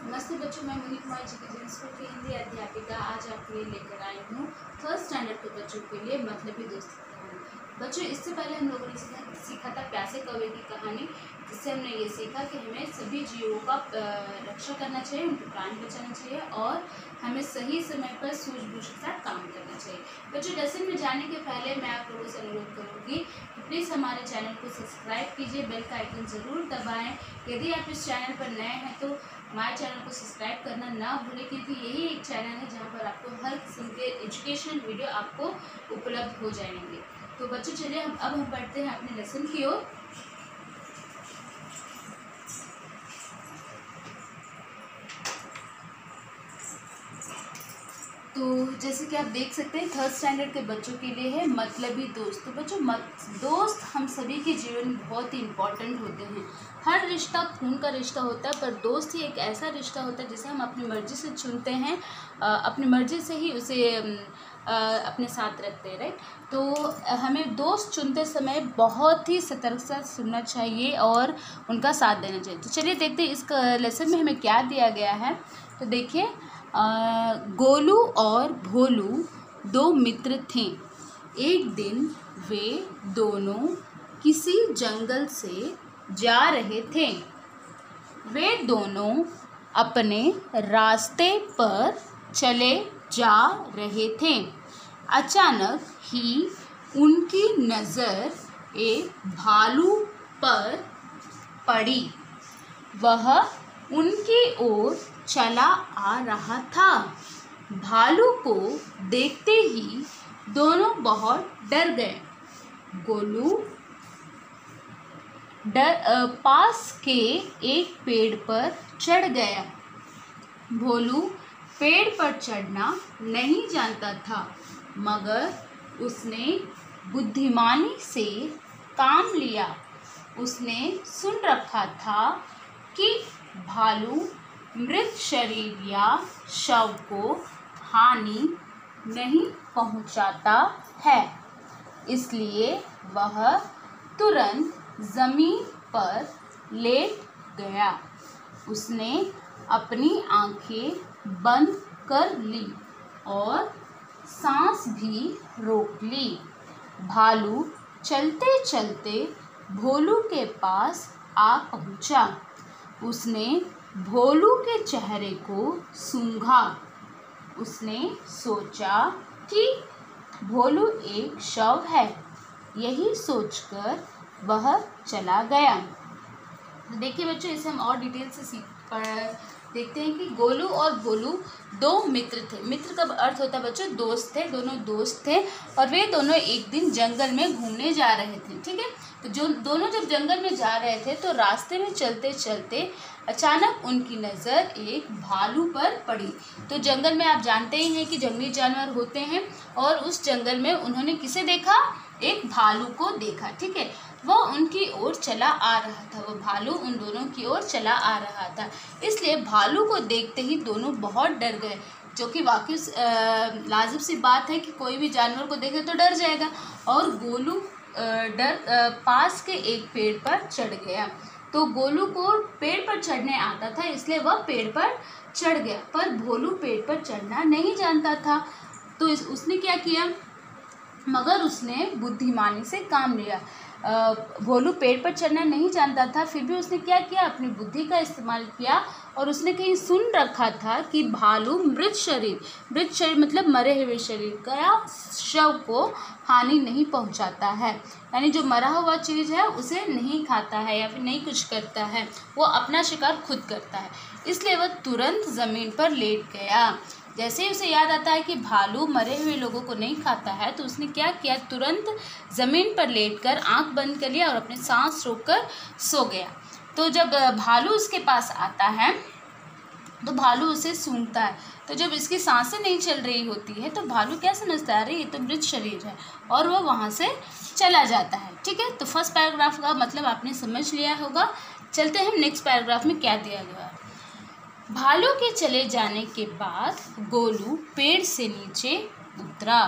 नमस्ते बच्चों, मैं मोहित कुमार जी की स्कूल की हिंदी अध्यापिका आज आपके लिए लेकर आई हूँ थर्ड स्टैंडर्ड के बच्चों के लिए मतलबी दोस्ती की कहानी। बच्चों, इससे पहले हम लोगों ने सीखा था प्यासे कौवे की कहानी, जिससे हमने ये सीखा कि हमें सभी जीवों का रक्षा करना चाहिए, उनके प्राण बचाना चाहिए और हमें सही समय पर सूझबूझ के साथ काम करना चाहिए। बच्चों, लेसन में जाने के पहले मैं आप लोगों से अनुरोध करूँगी कि प्लीज़ हमारे चैनल को सब्सक्राइब कीजिए, बेल का आइकन ज़रूर दबाएँ। यदि आप इस चैनल पर नए हैं तो हमारे चैनल को सब्सक्राइब करना ना भूलें, क्योंकि यही एक चैनल है जहां पर आपको हर किस्म के एजुकेशनल वीडियो आपको उपलब्ध हो जाएंगे। तो बच्चों, चलिए हम पढ़ते हैं अपने लेसन की ओर। तो जैसे कि आप देख सकते हैं, थर्ड स्टैंडर्ड के बच्चों के लिए है मतलबी दोस्त। तो बच्चों, दोस्त हम सभी के जीवन में बहुत ही इम्पोर्टेंट होते हैं। हर रिश्ता खून का रिश्ता होता है, पर दोस्त ही एक ऐसा रिश्ता होता है जिसे हम अपनी मर्ज़ी से चुनते हैं, अपनी मर्ज़ी से ही उसे अपने साथ रखते हैं, राइट। तो हमें दोस्त चुनते समय बहुत ही सतर्कता से सुनना चाहिए और उनका साथ देना चाहिए। तो चलिए देखते हैं इस लेसन में हमें क्या दिया गया है। तो देखिए, गोलू और भोलू दो मित्र थे। एक दिन वे दोनों किसी जंगल से जा रहे थे। वे दोनों अपने रास्ते पर चले जा रहे थे। अचानक ही उनकी नज़र एक भालू पर पड़ी। वह उनकी ओर चला आ रहा था। भालू को देखते ही दोनों बहुत डर गए। गोलू पास के एक पेड़ पर चढ़ गया। भोलू पेड़ पर चढ़ना नहीं जानता था, मगर उसने बुद्धिमानी से काम लिया। उसने सुन रखा था कि भालू मृत शरीर या शव को हानि नहीं पहुंचाता है, इसलिए वह तुरंत जमीन पर लेट गया। उसने अपनी आंखें बंद कर ली और सांस भी रोक ली। भालू चलते चलते भोलू के पास आ पहुंचा। उसने भोलू के चेहरे को सूंघा। उसने सोचा कि भोलू एक शव है। यही सोचकर वह चला गया। तो देखिए बच्चों, इसे हम और डिटेल से देखते हैं कि गोलू और भोलू दो मित्र थे। मित्र का अर्थ होता है बच्चों दोस्त थे, दोनों दोस्त थे और वे दोनों एक दिन जंगल में घूमने जा रहे थे। ठीक है, तो जो दोनों जब जंगल में जा रहे थे तो रास्ते में चलते चलते अचानक उनकी नज़र एक भालू पर पड़ी। तो जंगल में आप जानते ही हैं कि जंगली जानवर होते हैं, और उस जंगल में उन्होंने किसे देखा? एक भालू को देखा। ठीक है, वह उनकी ओर चला आ रहा था। वो भालू उन दोनों की ओर चला आ रहा था, इसलिए भालू को देखते ही दोनों बहुत डर गए, जो कि वाकई लाजिम सी बात है कि कोई भी जानवर को देखे तो डर जाएगा। और गोलू पास के एक पेड़ पर चढ़ गया। तो गोलू को पेड़ पर चढ़ने आता था, इसलिए वह पेड़ पर चढ़ गया, पर भोलू पेड़ पर चढ़ना नहीं जानता था। तो उसने क्या किया? मगर उसने बुद्धिमानी से काम लिया। भोलू पेड़ पर चढ़ना नहीं जानता था, फिर भी उसने क्या किया? अपनी बुद्धि का इस्तेमाल किया और उसने कहीं सुन रखा था कि भालू मृत शरीर मतलब मरे हुए शरीर का शव को हानि नहीं पहुंचाता है, यानी जो मरा हुआ चीज़ है उसे नहीं खाता है या फिर नहीं कुछ करता है, वो अपना शिकार खुद करता है। इसलिए वह तुरंत ज़मीन पर लेट गया। जैसे ही उसे याद आता है कि भालू मरे हुए लोगों को नहीं खाता है, तो उसने क्या किया? तुरंत ज़मीन पर लेटकर आंख बंद कर लिया और अपने सांस रोककर सो गया। तो जब भालू उसके पास आता है तो भालू उसे सूंघता है। तो जब इसकी सांसें नहीं चल रही होती है तो भालू क्या समझता है? अरे ये तो मृत शरीर है, और वह वहाँ से चला जाता है। ठीक है, तो फर्स्ट पैराग्राफ का मतलब आपने समझ लिया होगा। चलते हैं नेक्स्ट पैराग्राफ में क्या दिया गया है। भालू के चले जाने के बाद गोलू पेड़ से नीचे उतरा।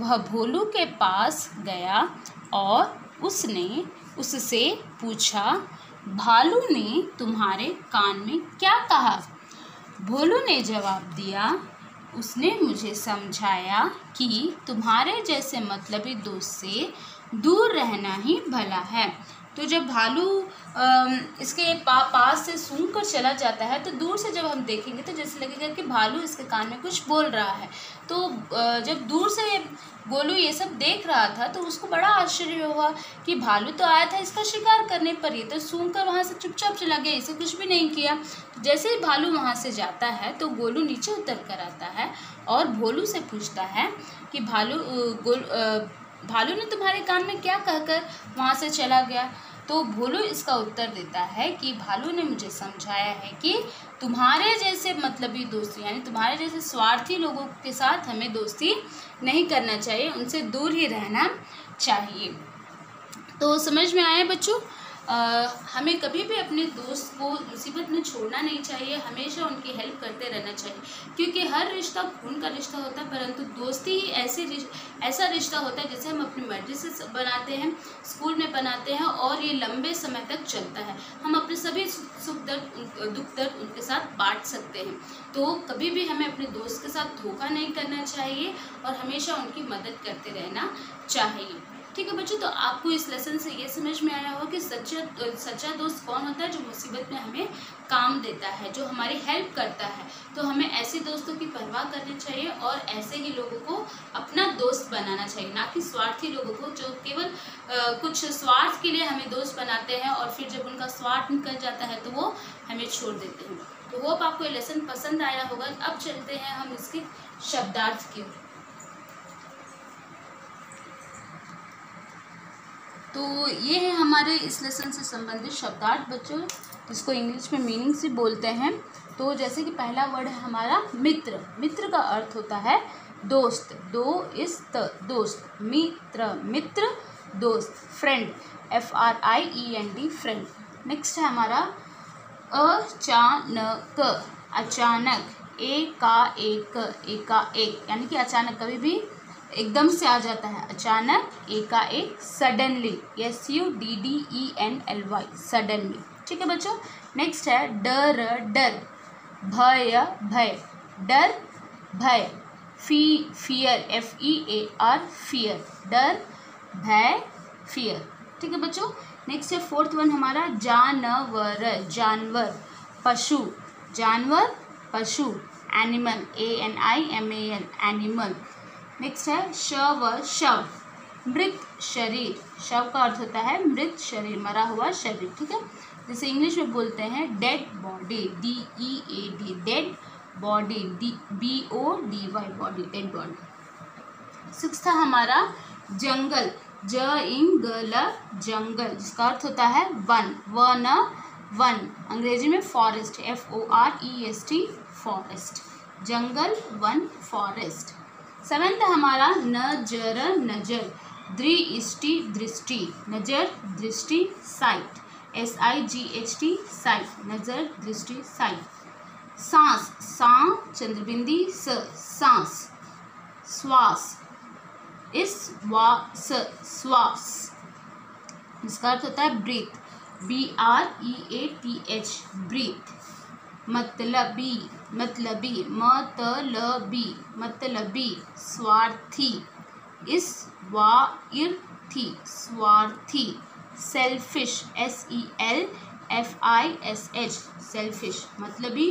वह भोलू के पास गया और उसने उससे पूछा, भालू ने तुम्हारे कान में क्या कहा? भोलू ने जवाब दिया, उसने मुझे समझाया कि तुम्हारे जैसे मतलबी दोस्त से दूर रहना ही भला है। तो जब भालू इसके पास से सूंघ कर चला जाता है तो दूर से जब हम देखेंगे तो जैसे लगेगा कि भालू इसके कान में कुछ बोल रहा है। तो जब दूर से गोलू ये सब देख रहा था तो उसको बड़ा आश्चर्य हुआ कि भालू तो आया था इसका शिकार करने पर, ये तो सूंघ कर वहाँ से चुपचाप चला गया, इसे कुछ भी नहीं किया। तो जैसे ही भालू वहाँ से जाता है तो गोलू नीचे उतर कर आता है और भोलू से पूछता है कि भालू ने तुम्हारे कान में क्या कहकर वहाँ से चला गया। तो भोलू इसका उत्तर देता है कि भालू ने मुझे समझाया है कि तुम्हारे जैसे मतलबी दोस्ती यानी तुम्हारे जैसे स्वार्थी लोगों के साथ हमें दोस्ती नहीं करना चाहिए, उनसे दूर ही रहना चाहिए। तो समझ में आया बच्चों? हमें कभी भी अपने दोस्त को मुसीबत में छोड़ना नहीं चाहिए, हमेशा उनकी हेल्प करते रहना चाहिए, क्योंकि हर रिश्ता खून का रिश्ता होता है, परंतु दोस्ती ही ऐसा रिश्ता होता है जिसे हम अपनी मर्जी से बनाते हैं, स्कूल में बनाते हैं और ये लंबे समय तक चलता है। हम अपने सभी सुख दर्द दुख दर्द उनके साथ बांट सकते हैं। तो कभी भी हमें अपने दोस्त के साथ धोखा नहीं करना चाहिए और हमेशा उनकी मदद करते रहना चाहिए। ठीक है बच्चों, तो आपको इस लेसन से ये समझ में आया होगा कि सच्चा दोस्त कौन होता है, जो मुसीबत में हमें काम देता है, जो हमारी हेल्प करता है। तो हमें ऐसे दोस्तों की परवाह करनी चाहिए और ऐसे ही लोगों को अपना दोस्त बनाना चाहिए, ना कि स्वार्थी लोगों को जो केवल कुछ स्वार्थ के लिए हमें दोस्त बनाते हैं और फिर जब उनका स्वार्थ निकल जाता है तो वो हमें छोड़ देते हैं। तो होप आपको ये लेसन पसंद आया होगा। अब चलते हैं हम इसके शब्दार्थ की ओर। तो ये है हमारे इस लेसन से संबंधित शब्दार्थ बच्चों, जिसको इंग्लिश में मीनिंग से बोलते हैं। तो जैसे कि पहला वर्ड है हमारा मित्र। मित्र का अर्थ होता है दोस्त, दोस्त, मित्र दोस्त, फ्रेंड, FRIEND फ्रेंड। नेक्स्ट है हमारा अचानक, एकाएक यानी कि अचानक कभी भी एकदम से आ जाता है, अचानक, एकाएक, सडनली, SUDDENLY, सडनली। ठीक है बच्चों। नेक्स्ट है डर, भय, डर, भय, फियर, FEAR, फियर, डर, भय, फियर। ठीक है बच्चों। नेक्स्ट है फोर्थ वन हमारा जानवर, पशु, पशु, एनिमल, ANIMAL, एनिमल। नेक्स्ट है शव, मृत शरीर। शव का अर्थ होता है मृत शरीर, मरा हुआ शरीर। ठीक है, जैसे इंग्लिश में बोलते हैं dead body, DEAD, dead body, BODY, body, dead body. Sixth है हमारा जंगल, जंगल, जिसका अर्थ होता है वन, अंग्रेजी में फॉरेस्ट, FOREST, फॉरेस्ट, जंगल, वन, फॉरेस्ट। सेवेंथ हमारा नजर, दृष्टि, नजर, दृष्टि, साइट, SIGHT, साइट, नजर, दृष्टि, साइट। सांस, चंद्रबिंदी सांस, श्वास, श्वास, इसका अर्थ होता है ब्रीथ, BREATH, ब्रीथ। मतलबी, स्वार्थी, स्वार्थी। सेल्फिश, SELFISH, सेल्फिश, मतलबी,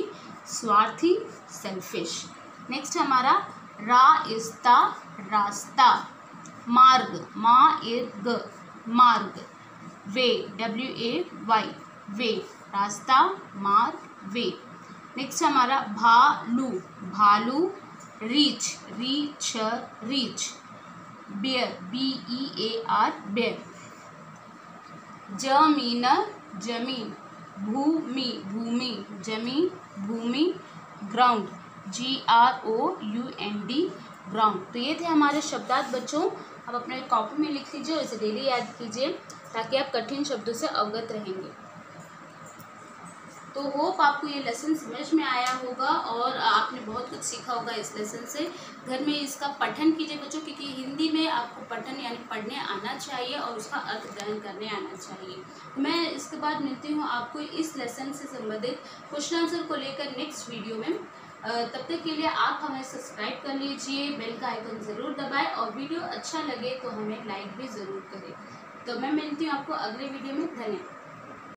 स्वार्थी, सेल्फिश। नेक्स्ट हमारा रास्ता, मार्ग, मार्ग, वे, WAY, वे, रास्ता, मार्ग, वे। नेक्स्ट हमारा भालू, रीच, बियर, BEAR, बियर। जमीन, भूमि, जमीन, भूमि। Ground, GROUND, ground. तो ये थे हमारे शब्दार्थ बच्चों। आप अपने कॉपी में लिख लीजिए और इसे डेली याद कीजिए ताकि आप कठिन शब्दों से अवगत रहेंगे। तो होप आपको ये लेसन समझ में आया होगा और आपने बहुत कुछ सीखा होगा इस लेसन से। घर में इसका पठन कीजिए बच्चों, क्योंकि हिंदी में आपको पठन यानी पढ़ने आना चाहिए और उसका अर्थ ग्रहण करने आना चाहिए। मैं इसके बाद मिलती हूँ आपको इस लेसन से संबंधित क्वेश्चन आंसर को लेकर नेक्स्ट वीडियो में। तब तक के लिए आप हमें सब्सक्राइब कर लीजिए, बेल का आइकन ज़रूर दबाएं और वीडियो अच्छा लगे तो हमें लाइक भी ज़रूर करें। तो मैं मिलती हूँ आपको अगले वीडियो में। धन्यवाद।